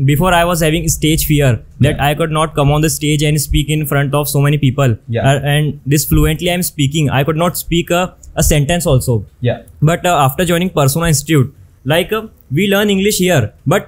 before I was having stage fear that I could not come on the stage and speak in front of so many people. And this fluently I'm speaking. I could not speak a sentence also. But after joining Persona Institute, like we learn English here, but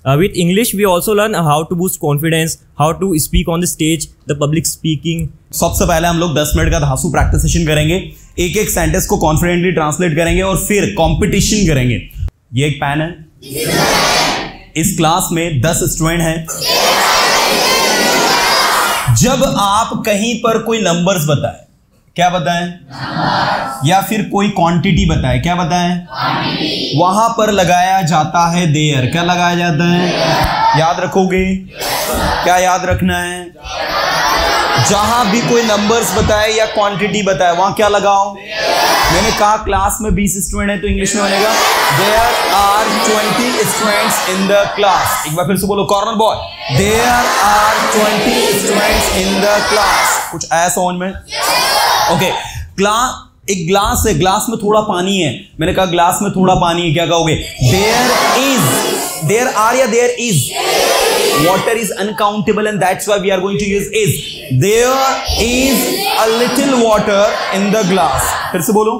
with English we also learn how to boost confidence, how to speak on the stage, the public speaking. सबसे पहले हम लोग 10 minute का धांसू practice session करेंगे, एक एक sentence को confidently translate करेंगे और फिर कंपटीशन करेंगे। ये एक पेन है, इस क्लास में 10 स्टूडेंट हैं। जब आप कहीं पर कोई नंबर्स बताएं, क्या बताएं, या फिर कोई क्वांटिटी बताएं, क्या बताएं, वहां पर लगाया जाता है देयर। क्या लगाया जाता है? याद रखोगे? क्या याद रखना है? जहां भी कोई नंबर्स बताए या क्वांटिटी बताए वहां क्या लगाओ? मैंने कहा क्लास में 20 स्टूडेंट है तो इंग्लिश में बनेगा there are 20 students in the class. एक बार फिर से बोलो, corner boy, there are 20 students in the class. कुछ आया समझ में? ओके, एक ग्लास है, ग्लास में थोड़ा पानी है। मैंने कहा ग्लास में थोड़ा पानी है, क्या कहोगे? देयर आर या there is? Water is uncountable and that's why we are going to use is. There is a little water in the glass. फिर से बोलो।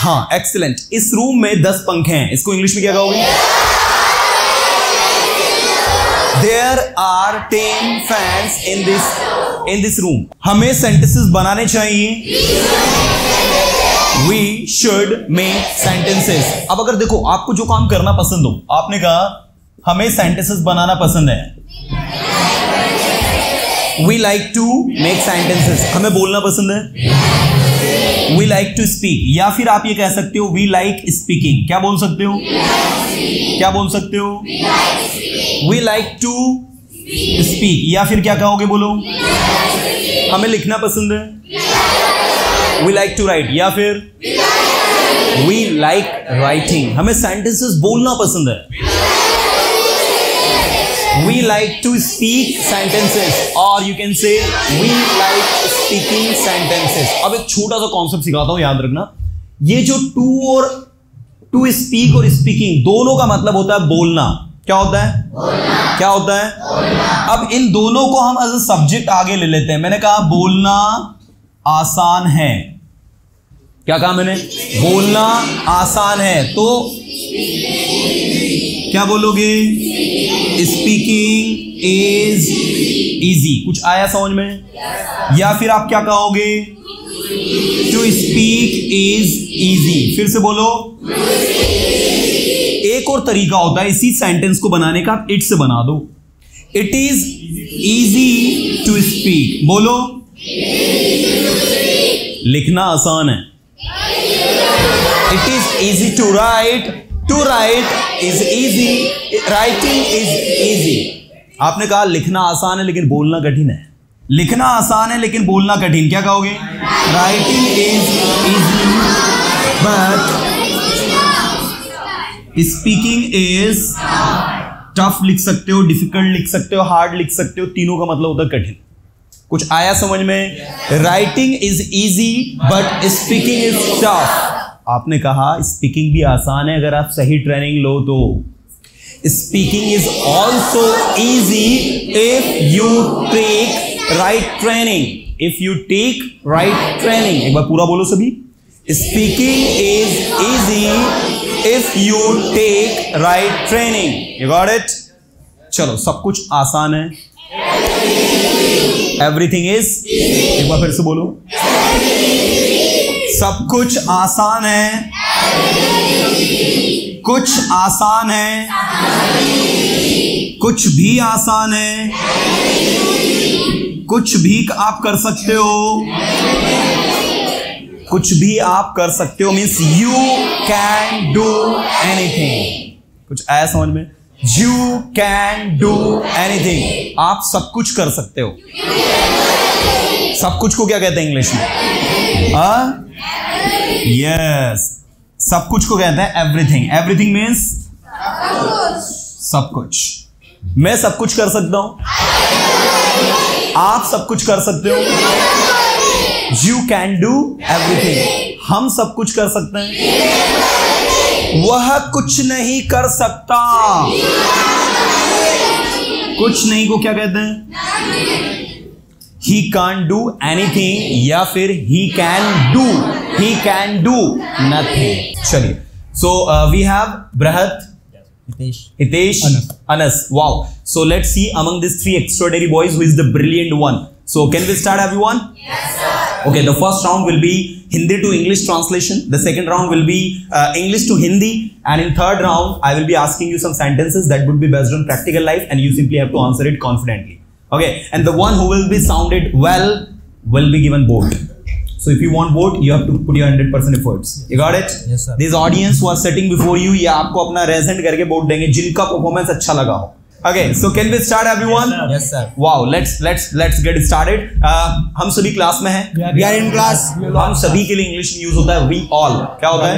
हाँ, एक्सीलेंट। इस रूम में 10 पंखे हैं, इसको इंग्लिश में क्या कहोगे? There are 10 fans in this room. हमें सेंटेंसेस बनाने चाहिए। We should make sentences. अब अगर देखो आपको जो काम करना पसंद हो, आपने कहा हमें सेंटेंसेस बनाना पसंद है, we like to make sentences, हमें बोलना पसंद है, we like to speak, या फिर आप ये कह सकते हो we like speaking। क्या बोल सकते हो? क्या बोल सकते हो? we like to speak, या फिर क्या कहोगे? बोलो। हमें लिखना पसंद है, we like to write, या फिर we like writing, हमें sentences बोलना पसंद है। we like to speak sentences, or you can say we like speaking sentences। अब एक छोटा सा कॉन्सेप्ट सिखाता हूं, याद रखना। ये जो to speak और speaking दोनों का मतलब होता है बोलना। क्या होता है? बोलना। क्या होता है? बोलना। अब इन दोनों को हम एज अ सब्जेक्ट आगे ले लेते हैं। मैंने कहा बोलना आसान है। क्या कहा मैंने? बोलना आसान है, तो क्या बोलोगे? Speaking is easy. कुछ आया समझ में? या फिर आप क्या कहोगे? To speak is easy. फिर से बोलो। एक और तरीका होता है इसी सेंटेंस को बनाने का, आप इट से बना दो। It is easy to speak. बोलो। लिखना आसान है। It is easy to write. To write is easy. Writing is easy. आपने कहा लिखना आसान है लेकिन बोलना कठिन है। लिखना आसान है लेकिन बोलना कठिन, क्या कहोगे? Writing is easy but speaking is tough लिख सकते हो, difficult लिख सकते हो, hard लिख सकते हो, तीनों का मतलब होता है कठिन। कुछ आया समझ में? Writing is easy but speaking is tough। आपने कहा स्पीकिंग भी आसान है अगर आप सही ट्रेनिंग लो तो। Speaking is also easy if you take right training. If you take right training. एक बार पूरा बोलो सभी। Speaking is easy if you take right training. You got it? चलो, सब कुछ आसान है। एवरीथिंग इज, एक बार फिर से बोलो। सब कुछ आसान है। कुछ आसान है। कुछ भी आसान है। कुछ भी आप कर सकते हो। कुछ भी आप कर सकते हो means you can do anything. कुछ आया समझ में? You can do anything. आप सब कुछ कर सकते हो। सब कुछ को क्या कहते हैं इंग्लिश में? यस, सब कुछ को कहते हैं एवरीथिंग। एवरीथिंग मीन्स सब कुछ। मैं सब कुछ कर सकता हूं, आप सब कुछ कर सकते हो। You can do everything. हम सब कुछ कर सकते हैं। वह कुछ नहीं कर सकता। कुछ नहीं को क्या कहते हैं? He can't do anything या फिर he can do nothing। चलिए, so we have Brahat, Hitesh, Anas. Wow. So let's see among these three extraordinary boys who is the brilliant one. So can we start, everyone? Yes, sir. Okay, the first round will be Hindi to English translation. The second round will be English to Hindi. And in third round, I will be asking you some sentences that would be based on practical life and you simply have to answer it confidently. Okay, and the one who will be sounded well will be given vote. So if you want vote, you have to put your 100% efforts. You got it? Yes, sir. These audience who are sitting before you, ये आपको अपना Regent करके vote देंगे जिनका performance अच्छा लगा हो. Okay, so can we start, everyone? Yes, sir. Wow, let's get started. हम सभी क्लास में हैं. We are in class. हम सभी के लिए इंग्लिश यूज होता है. We all. क्या होता है?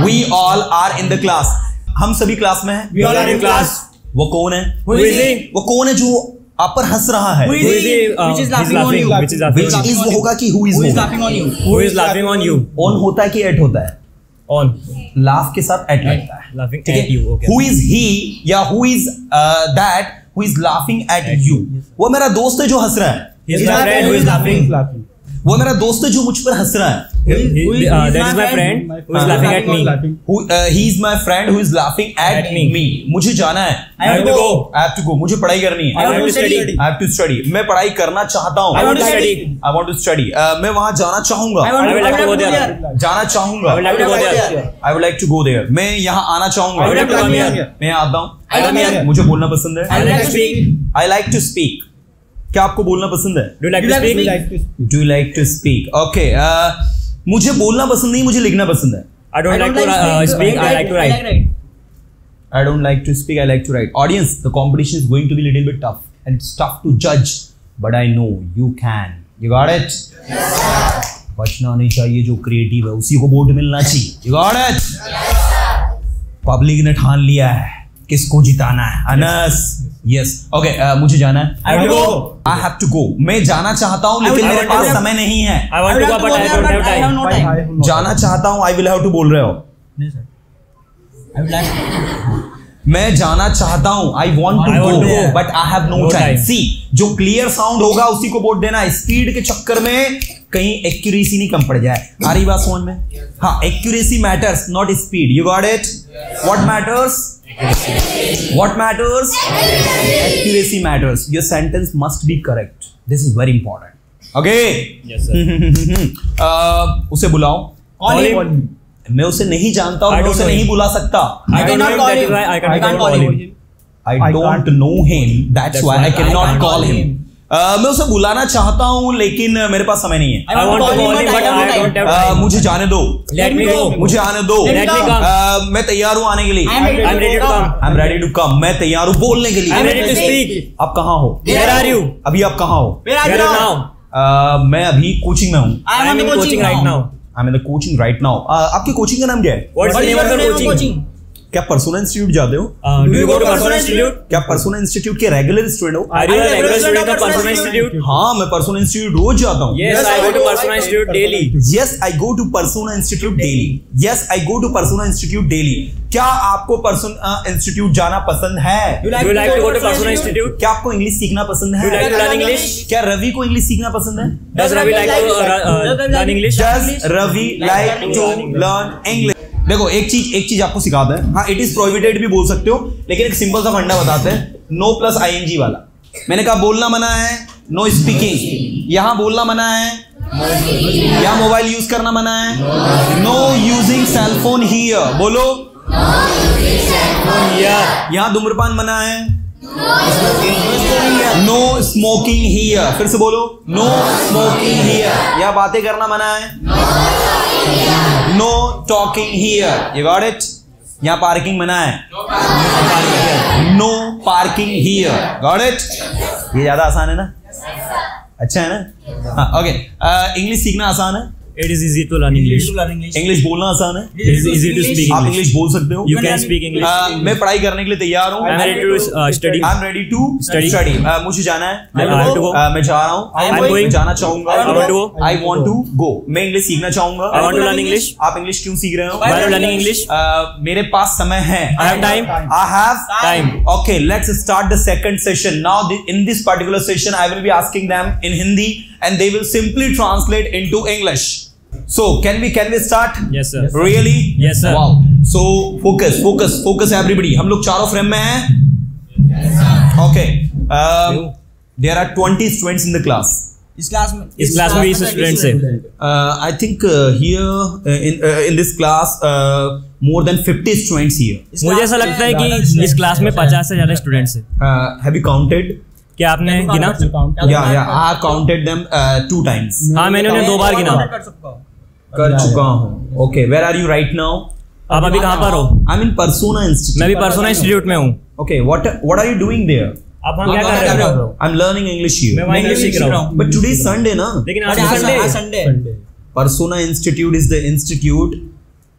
We all are in the class. हम सभी क्लास में हैं. We all are in class. वो कौन है? Who is he? वो कौन है जो आप पर हंस रहा है? Which is laughing on you? Which is वो होगा कि who is laughing on you? Who is laughing on you? On होता है कि at होता है? On. Laugh के साथ at लगता है. Laughing at you. Okay. Who is he या who is that who is laughing at you? वो मेरा दोस्त है जो हंस रहा है. He is my friend who is laughing. वो मेरा दोस्त है जो मुझ पर हंस रहा है. That is my friend who is laughing at me. He is my friend who is laughing at me. मुझे जाना है. I have to go. I have to go. मुझे पढ़ाई करनी है. I have to study. I have to study. मैं पढ़ाई करना चाहता हूँ. I want to study. I want to study. मैं वहाँ जाना चाहूँगा. I would like to go there. जाना चाहूँगा. I would like to go there. I would like to go there. मैं यहाँ आना चाहूँगा. I would like to come here. मैं यहाँ आता हूँ. I come here. मुझे बोलना पसंद है. I like to speak. I like to speak. क्या आपको बोलना पसंद है? Do you like to speak? Do you like to speak? Okay. मुझे बोलना पसंद नहीं, मुझे लिखना पसंद है. I don't like to speak. I like to write. I don't like to speak. I like to write. Audience, the competition is going to be a little bit tough and it's tough to judge, but I know you can. You got it? Yes, sir. बचना नहीं चाहिए, जो creative है उसी को vote मिलना चाहिए. You got it? Yes, sir. Public ने ठान लिया है किसको जिताना है. अनस. Yes. Okay. मुझे जाना है. I have to go. I have to go. मैं जाना चाहता हूँ लेकिन मेरे पास समय नहीं है. I want to go but I don't have time. I have no time. जाना चाहता हूँ. I will have to बोल रहे हो. नहीं sir. I would like. मैं जाना चाहता हूँ. I want to go but I have no time. See, जो क्लियर साउंड होगा उसी को वोट देना. स्पीड के चक्कर में कहीं एक्यूरेसी नहीं कम पड़ जाए. आ रही बात समझ में? हाँ, accuracy matters not speed. You got it? What matters? What matters? Accuracy matters. Your sentence must be correct. This is very important. Okay? Yes, sir. उसे बुलाओ. Call him. मैं उसे नहीं जानता और मैं उसे नहीं बुला सकता. I cannot call him. I can't call him. I don't know him. That's why I cannot call him. मैं उसे बुलाना चाहता हूँ लेकिन मेरे पास समय नहीं है. I want to call him but I don't have time. मुझे जाने दो. Let me go. मुझे आने दो. Let me come. मैं तैयार हूँ आने के लिए. I'm ready to come. I'm ready to come. मैं तैयार हूँ बोलने के लिए. I'm ready to speak. आप कहाँ हो? Where are you? अभी आप कहाँ हो? Where are you now? मैं अभी कोचिंग में हूँ. I am in coaching right now. I'm in the coaching right now. आपकी कोचिंग का नाम क्या है? What's the name of the coaching? क्या परसोना इंस्टीट्यूट जाते हो? Do you go to Persona Institute? क्या परसोना इंस्टीट्यूट के रेगुलर स्टूडेंट हो? Are you a regular student of Persona Institute? हाँ, मैं परसोना इंस्टीट्यूट रोज जाता हूँ. Yes, I go to Persona Institute daily. Yes, I go to Persona Institute daily. Yes, I go to Persona Institute daily. क्या आपको Persona Institute जाना पसंद है? Do you like to go to Persona Institute? क्या आपको English सीखना पसंद है? Do you like to learn English? क्या रवि को इंग्लिश सीखना पसंद है? Does Ravi like to learn English? Does Ravi like to learn English? देखो एक चीज आपको सिखाता है. हाँ, इट इज प्रोहिबिटेड भी बोल सकते हो लेकिन एक सिंपल सा फंडा बताते हैं. नो प्लस आईएनजी वाला. मैंने कहा बोलना मना है, नो स्पीकिंग. यहाँ बोलना मना है, यहाँ मोबाइल यूज करना मना है. No using cellphone here. बोलो. यहाँ धूम्रपान मना है. No smoking here. फिर से बोलो. No smoking here. यहाँ बातें करना मना है. No talking here. You got it? यहाँ पार्किंग मना है. No parking here. Got it? ये ज्यादा आसान है ना? अच्छा है ना? हाँ, ओके. इंग्लिश सीखना आसान है. It is easy to learn English. English बोलना आसान है, It is easy to speak आप English. इंग्लिश बोल सकते हो। You can speak English. मैं पढ़ाई करने के लिए तैयार हूँ। I am ready to study. I'm ready to Study. study. मुझे जाना है। I have to go. मैं जा रहा हूँ। I'm going. जाना चाहूंगा। I want to go. I want to go. मैं इंग्लिश सीखना चाहूंगा। I want to learn English. आप इंग्लिश क्यों सीख रहे हो? Why are you learning English? मेरे पास समय है। I have time. I have Time. Okay, let's start the second session. Now, in this particular session, I will be asking them in Hindi, and they will simply translate into English. So, can we start? Yes, sir. Really? Yes, sir. Wow. So, focus, everybody. हम लोग चारों frame में हैं? Yes, sir. Okay. There are 20 students in the class. इस class में 20 students है. I think here in this class more than 50 students here. मुझे ऐसा लगता है कि इस क्लास में 50 से ज्यादा स्टूडेंट्स हैं. Have you counted? क्या आपने गिना? Yeah. I have counted them 2 times. हाँ, मैंने उन्हें 2 बार गिना. कर चुका हूँ. Okay, where are you right now? आप अभी कहाँ पर हो? I'm in Persona Institute. मैं भी पर्सोना इंस्टीट्यूट में हूँ. Okay, what are you doing there? आप वहाँ क्या कर रहे हो? I'm learning English here. मैं वहाँ इंग्लिश सीख रहा हूँ. But today is Sunday, ना? लेकिन आज Sunday. Persona Institute is the institute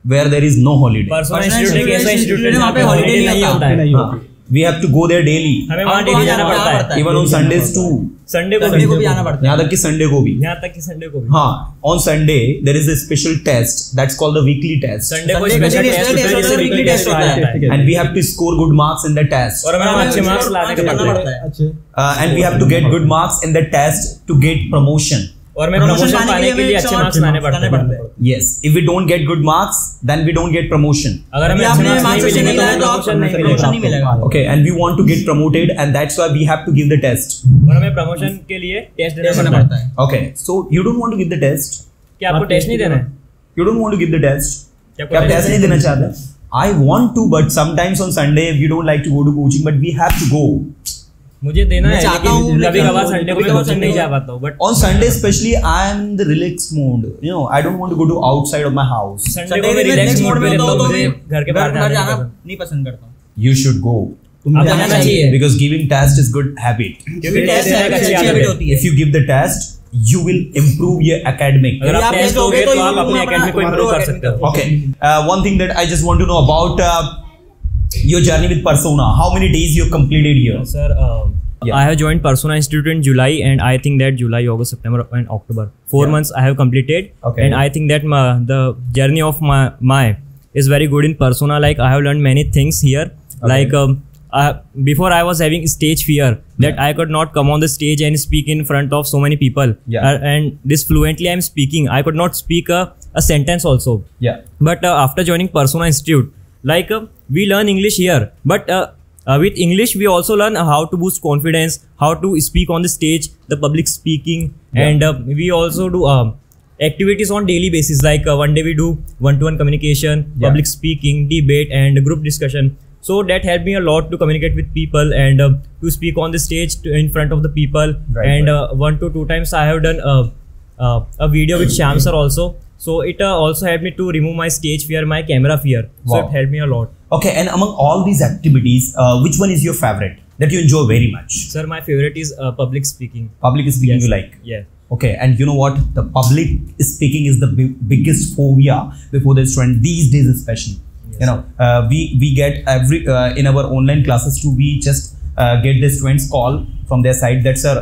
where there is no holiday. Persona institute एक ऐसा इंस्टीट्यूट है जहाँ पे हॉलीडे नहीं होता है. We have to go there daily. हमें वहाँ डेली जाना पड़ता है. Even on Sundays too. Sunday को भी आना पड़ता है. यहाँ तक कि संडे को भी. यहाँ तक कि संडे को भी. हाँ, on Sunday there is a special test that's called the weekly test. Sunday को स्पेशल टेस्ट होता है जिससे वीकली टेस्ट होता है. And we have to score good marks in the test. और हमें अच्छे मार्क्स लाने के पड़ते हैं. And we have to get good marks in the test to get promotion. और मैं प्रमोशन पाने के लिए अच्छे मार्क्स लाने पड़ते हैं. Yes, if we don't get good marks, then we don't get promotion. अगर हमें अच्छे मार्क्स नहीं मिलेंगे तो प्रमोशन नहीं मिलेगा. Okay, and we want to get promoted, and that's why we have to give the test. और हमें प्रमोशन के लिए टेस्ट देना पड़ता है. Okay, so you don't want to give the test? क्या आपको टेस्ट नहीं देना है? You don't want to give the test? क्या आप टेस्ट नहीं देना चाहते? I want to, but sometimes on Sunday we don't like to go to coaching, but we have to go. मुझे देना है लेकिन कभी-कभार संडे को मैं कोचिंग नहीं जा पाता हूँ. But on Sunday especially I am in the relaxed mood. You know, I don't want to go to outside of my house. Sunday को मैं रिलैक्स मोड में रहता हूँ. मुझे घर के बाहर जाना नहीं पसंद करता हूँ. You should go. आप जाना चाहिए. Because giving test is good habit. क्योंकि टेस्ट एक अच्छी हैबिट होती है. If you give the test, you will improve your academic. अगर आप टेस्ट दोगे तो आप अपने एकेडमिक को इंप्रूव कर सकते हो. Okay. One thing that I just want to know about your journey with Persona. How many days you have completed here? Sir, I have joined Persona Institute in July, and I think that July, August, September, and October, 4 months I have completed. Okay. And I think that the journey of my is very good in Persona. Like I have learned many things here. Okay. Like before I was having stage fear that I could not come on the stage and speak in front of so many people. Yeah. And this fluently I am speaking. I could not speak a sentence also. Yeah. But after joining Persona Institute, like we learn English here, but with English we also learn how to boost confidence, how to speak on the stage, the public speaking. Yeah. And we also do activities on daily basis, like one day we do one-to-one communication, Yeah. public speaking, debate, and group discussion. So that helped me a lot to communicate with people and to speak on the stage in front of the people. Right, And 1 to 2 times I have done a video with Shyam sir also. So it also helped me to remove my stage fear, my camera fear. So Wow. it helped me a lot. Okay, and among all these activities, which one is your favorite that you enjoy very much? Sir, my favorite is public speaking. Public speaking. Yes. You like? Yeah. Okay, and you know what? The public speaking is the biggest phobia before the student these days, especially. Yes. You know, we get every in our online classes too. We just get the students call from their side that sir,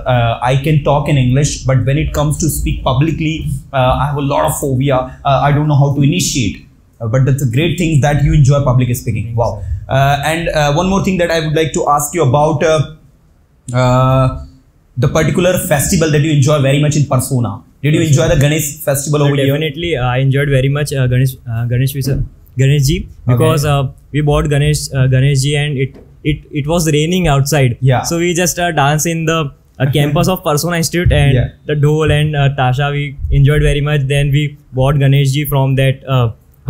I can talk in English, but when it comes to speak publicly, I have a lot of phobia. I don't know how to initiate. But that's a great thing that you enjoy public speaking. Wow. And one more thing that I would like to ask you about the particular festival that you enjoy very much in Persona. Did you enjoy the Ganesh festival over here? Definitely, I enjoyed very much Ganesh ji, because we bought Ganesh ji, and it was raining outside. Yeah. So we just dance in the campus of Persona Institute, and Yeah. the Dhol and Tasha, we enjoyed very much. Then we bought Ganesh ji from that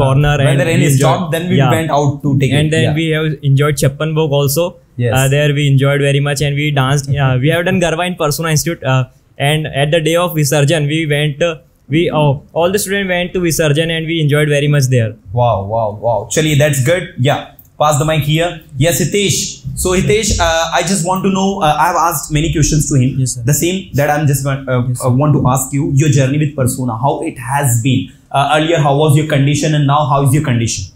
corner. When and the rain we stopped, then we went out to take and it. then Yeah. we have enjoyed Chappan Bhog also. Yes. There we enjoyed very much, and we danced. We have done Garba in Persona Institute, and at the day of Visarjan, we went. All the students went to Visarjan, and we enjoyed very much there. Wow. Chaliye, that's good. Yeah. Pass the mic here. Yes, Hitesh. So Hitesh, I just want to know. I have asked many questions to him. Yes, sir. The same that I'm just want to ask you. Your journey with Persona, how it has been. Earlier, how was your condition, and now how is your condition?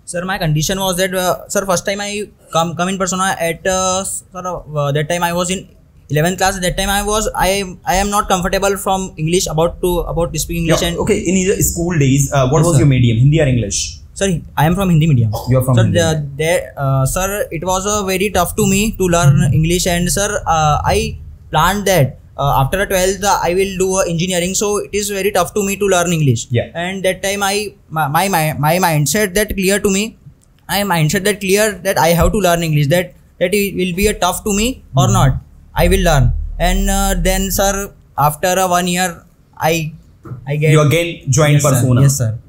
Sir, my condition was that sir, first time I come in Persona at that time I was in 11th class. At that time I am not comfortable from English about speaking English. Yeah, and okay, in your school days, what Yes, was sir. your medium, Hindi or English? Sir, I am from Hindi medium. You are from sir, Hindi. Sir, it was very tough to me to learn English, and sir, I planned that after 12th I will do engineering. So it is very tough to me to learn English. Yeah. And that time my mindset that clear to me. My mindset that clear that I have to learn English. That it will be tough to me or not. I will learn. And then sir, after 1 year, I get. You again joined Yes, sir. Persona. Yes, sir.